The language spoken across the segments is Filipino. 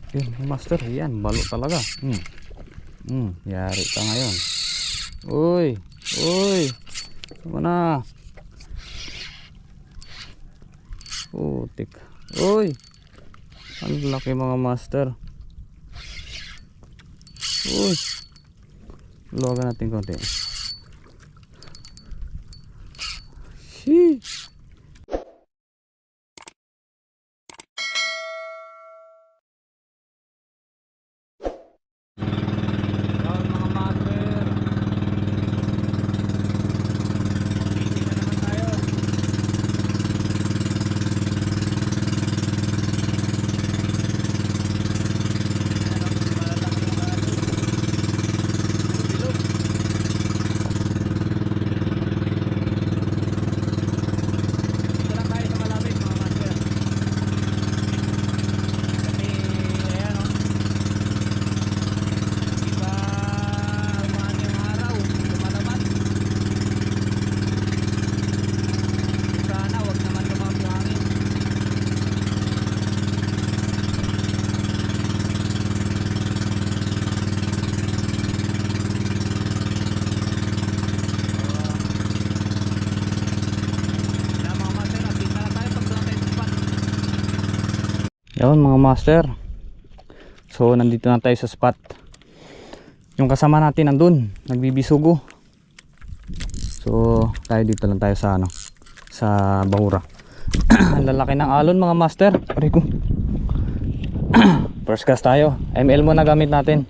Yun, master, yan, balo talaga. Yari ka ngayon. Uy, uy, tama na. Putik. Uy, ang laki mga master. Uy, luwagan natin konti. Sheesh. Yun mga master. So nandito na tayo sa spot. Yung kasama natin nandun, nagbibisugo. So tayo dito lang tayo sa sa bahura. Ang lalaki ng alon mga master. Pare ko. First cast tayo. ML mo na gamit natin.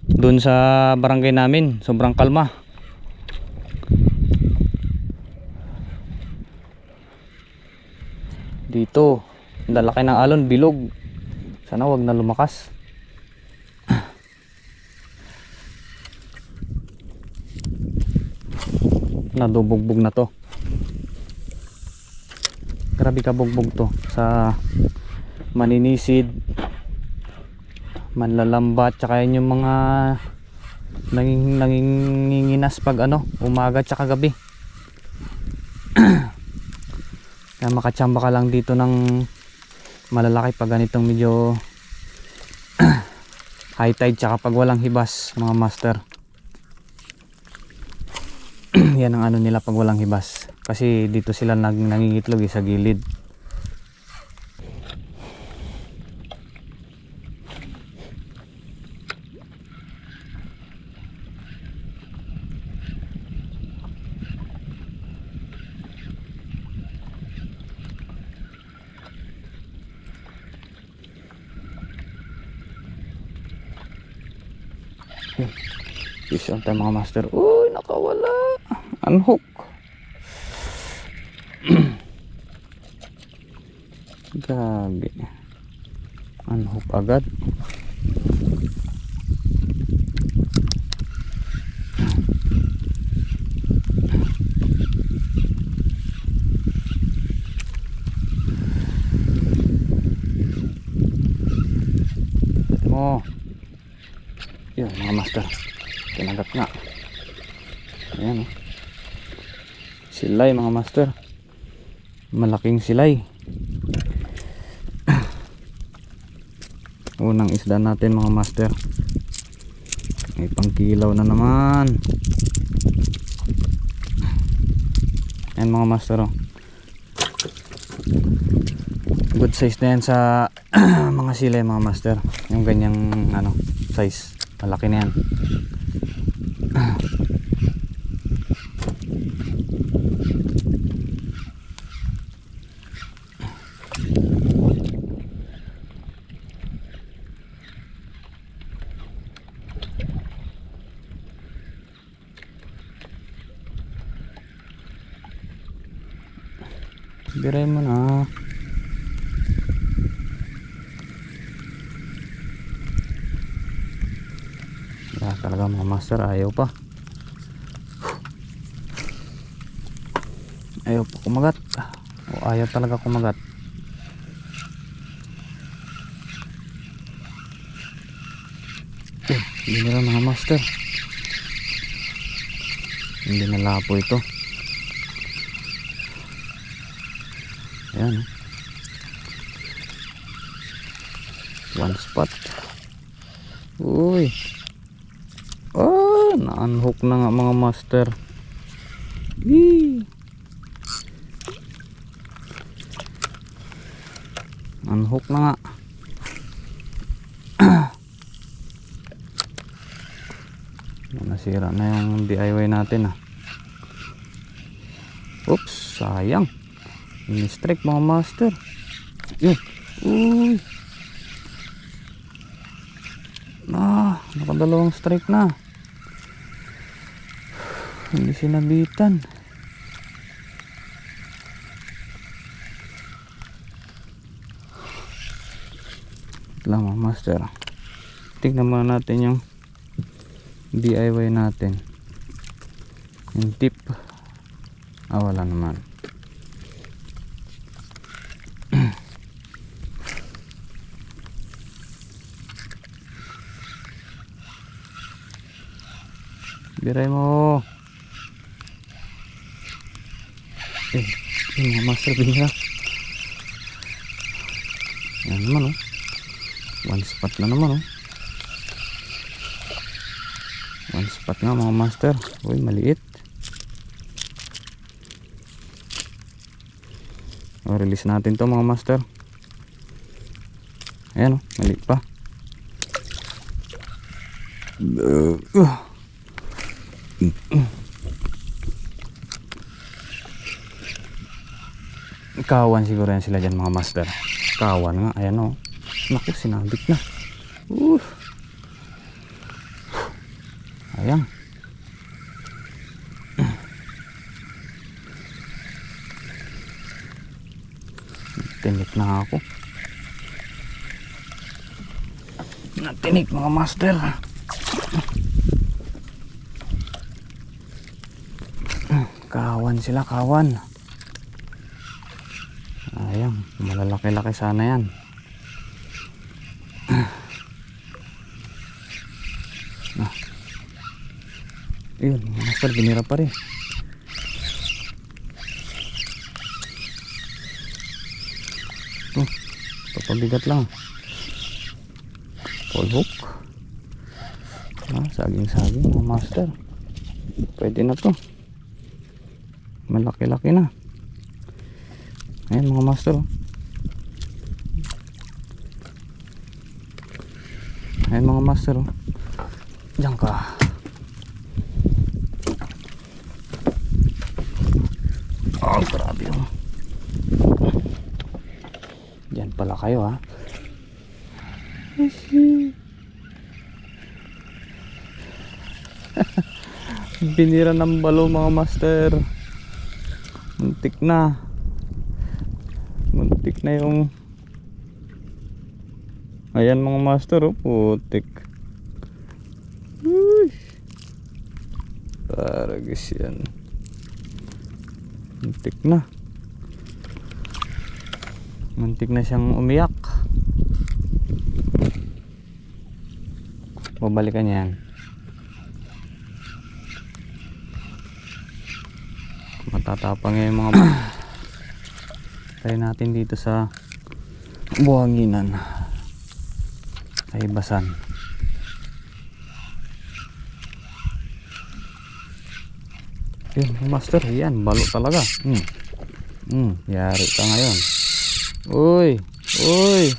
Doon sa barangay namin, sobrang kalma. Dito, ang lalaki ng alon, bilog. Sana wag na lumakas. Nadubugbog na to. Grabe ka bugbog to sa maninisid, manlalambat, tsaka yun yung mga nanginginas pag umaga tsaka gabi. Kaya makachamba ka lang dito ng malalaki pag ganitong medyo high tide tsaka pag walang hibas mga master. Yan ang nila pag walang hibas, kasi dito sila nangingitlog sa gilid. Fish on tayo mga master. Uy, nakawala. Unhook. Gabi. Unhook agad. Mo. Yun mga master. Kinagat nga. Ayan, silay mga master, malaking silay. Unang isda natin mga master, may pangkilaw na naman. Ayan mga master, good size na yan sa mga silay mga master. Yung ganyang size, malaki na yan. Biray mo na. Talaga mga master, ayaw pa. Ayaw pa kumagat. O ayaw talaga kumagat. Hindi nila mga master. Hindi nalapo ito. Ayan. One spot. Uy. Oh, na-unhook na nga mga master. Yee. Unhook na nga. Nasira na yung DIY natin ah. Oops, sayang. Ini-strike mga master. Yun. Uy. Nakadalawang strike na. Hindi sinabitan. Ito lang mga master. Tignan muna natin yung DIY natin. Yung tip. Wala naman. Biray mo. Yung mga master binira. Yan naman oh. One spot na naman oh. One spot nga mga master. Uy, maliit. Release natin to mga master. Ayan oh, maliit pa. Kawan siguro yan sila dyan mga master. Kawan nga, ayan o. Naku, sinabit na. Ayan. Tinik na ako. Natinik mga master. Kawan sila, kawan. Ayan, malalaki-laki sana yan. Yun, master, binira pa rin. Papabigat lang. Full hook. Saging-saging mga master. Pwede na to. Malaki-laki na. Ayan mga master. Ayan mga master. Diyan ka. Oh, grabe oh. Diyan pala kayo ha. Binira ng balo mga master. Muntik na. Muntik na yung. Ayan mga master oh, putik. Paragis yan. Muntik na. Muntik na siyang umiyak. Babalikan yan. Matatapang yung mga try natin dito sa buhanginan, sa hibasan. Yun master, yan balo talaga. Yari ka ngayon. Uy, uy,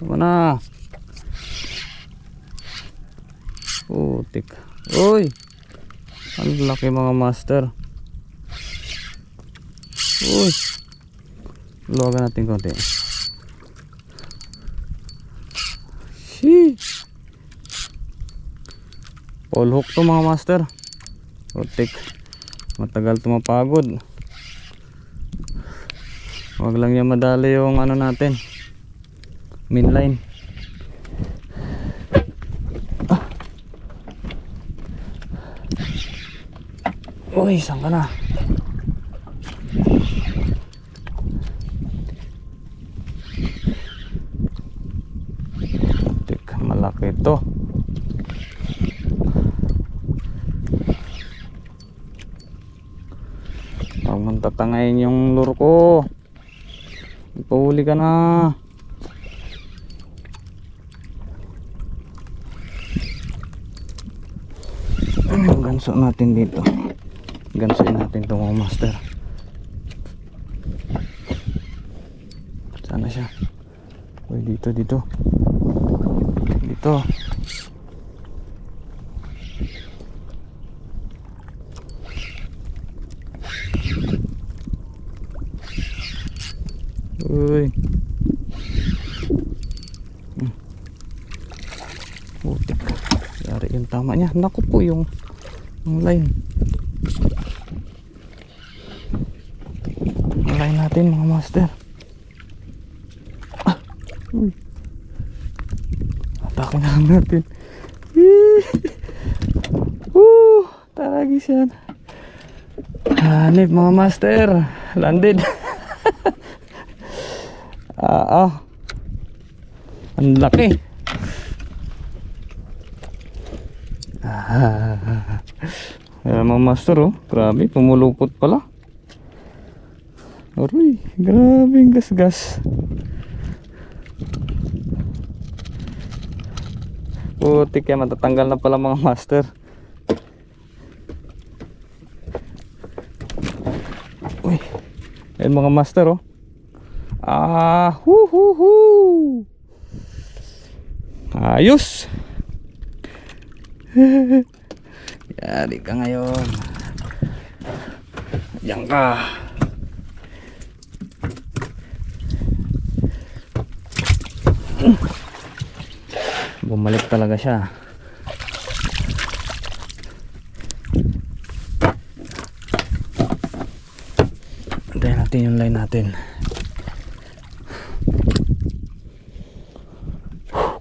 mana putik. Uy, ang laki mga master. Uy, luwagan natin konti. All hook to mga master. Putik. Matagal tumapagod. Wag lang yan madali yung ano natin, mainline. Uy, saan ka na? Malaki ito. Huwag mong tatangayin yung lure ko. Ipahuli ka na. Ano yung ganso natin dito? Gansoin natin ito mga master. Sana siya. Uy, dito. Dito. Uy. Butik. Yari yung tama niya. Naku po yung line. Ang line natin mga master. Uy. Atake na lang natin. Taragis yan. Hanip mga master. Landed. Ang laki. Mga master, oh. Grabe, pumulupot pala. Aroy, grabing gasgas. Putik, kaya matatanggal na pala mga master. Uy, ayun mga master, oh. Ayos. Yari ka ngayon. Diyan ka. Bumalik talaga siya. Antayin natin yung line natin.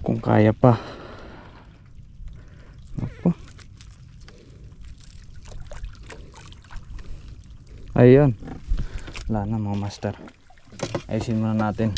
Kung kaya pa. Ako. Ayun. Wala na mga master. Ayusin muna natin.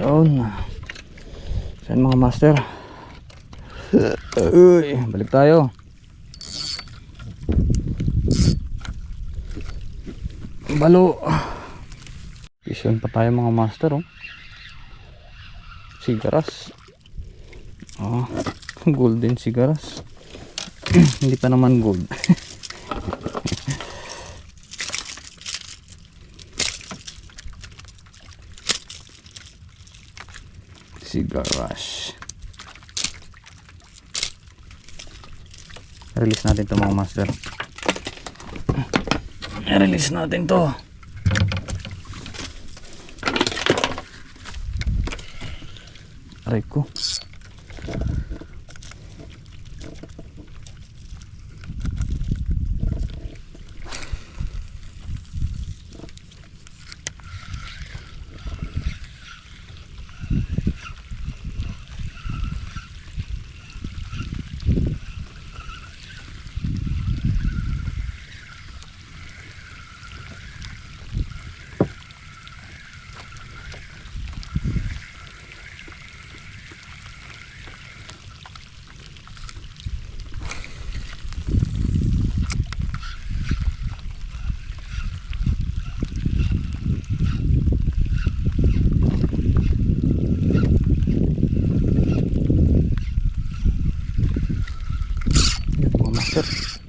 Yun. Saan mga master? Uy, balik tayo. Balo. Vision pa tayo mga master, oh. Sigaras. Oh, golden sigaras. Hindi pa naman gold. Sigaras. Release natin to mga master. Release natin to. Aray ko.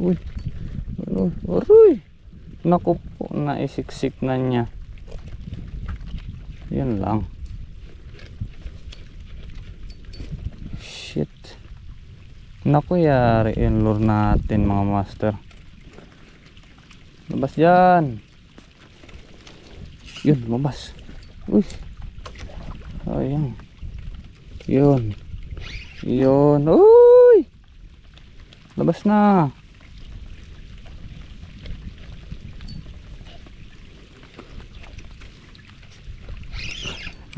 Uy. Uy. Naku po, naisiksik na niya. Yan lang. Shit. Naku, yari yung lure natin mga master. Labas dyan. Yun, lumabas. Uy. Ayan. Yun. Yun. Uy! Labas na.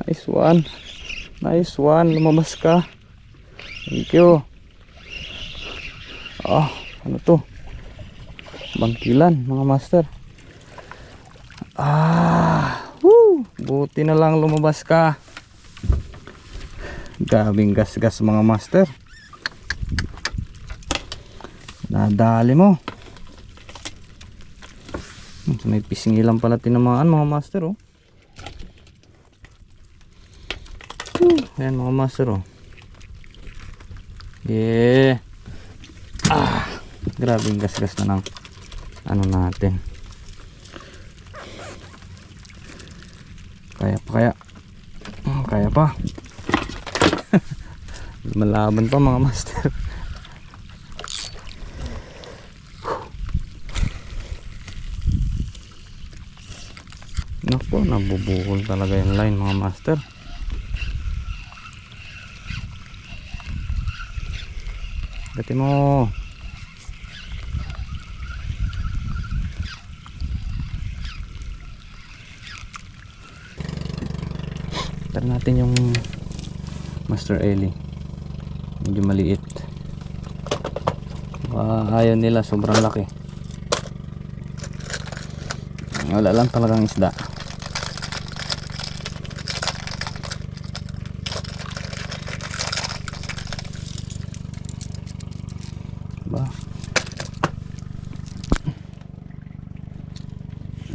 Nice one. Nice one. Lumabas ka. Thank you. Ah, ano to? Bangkilan, mga master. Woo! Buti na lang lumabas ka. Gabing gas-gas, mga master. Nadali mo. May pisingilan pala tinamaan, mga master, oh. Ayan, mga master, oh. Yeah. Grabing gas-gas na ng ano natin. Kaya pa. Malaban pa, mga master. Naku, nabubukol talaga yung line, mga master. Gati mo. Tara natin yung Master Ellie. Medyo maliit. Ayaw nila, sobrang laki. Wala lang talagang isda. Ba?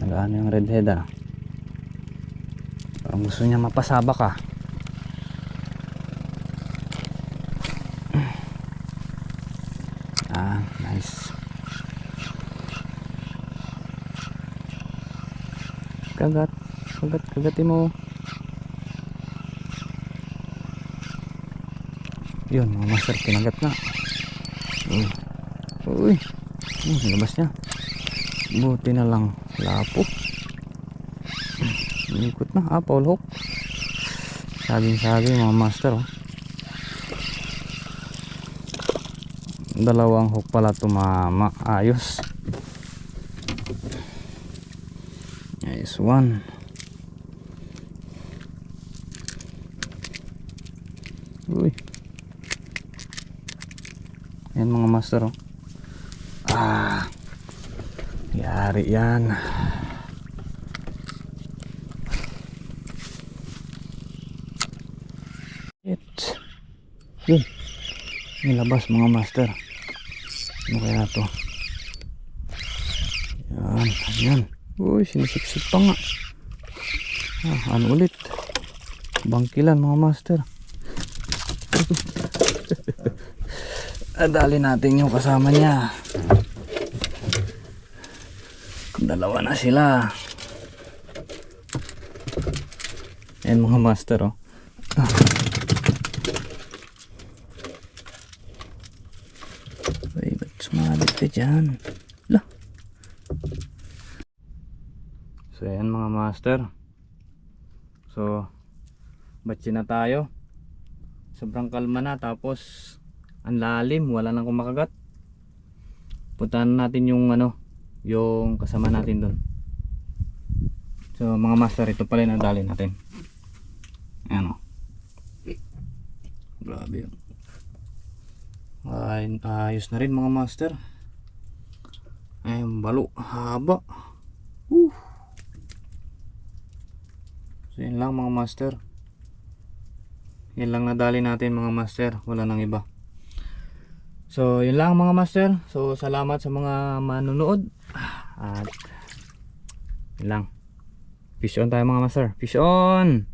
Nag-ano yung redhead, ah. Parang gusto niya mapasaba ka. Nice. Kagatin mo. Yun, mga master, kinagat na. Uy. Labas niya. Buti na lang lapo. Ikot na, Paul hook. Saging mga master, oh. Dalawang hook pala tumama. Ayos. Nice one. Uy. Ayan, mga master, oh. Yari yan. Yun. Nilabas, mga master. Ano kaya to? Yan. Uy, sinisiksik pa nga. Ano ulit? Bangkilan, mga master. Dali natin yung kasama niya. Dalawa na sila. Ayan, mga master, oh. Ay, ba't sumalit ka dyan? Lah. So ayan, mga master. So batsi na tayo. Sobrang kalma na. Tapos ang lalim, wala nang kumakagat. Puntahan natin yung yung kasama natin doon. So mga master, ito pala yung nadali natin. Ayan, oh. Grabe yun. Ayos na rin, mga master. Ayun, balo, haba. So yun lang, mga master. Yan lang nadali natin, mga master. Wala nang iba. So yun lang, mga master. So salamat sa mga manonood. At yun lang. Fish on tayo, mga master. Fish on.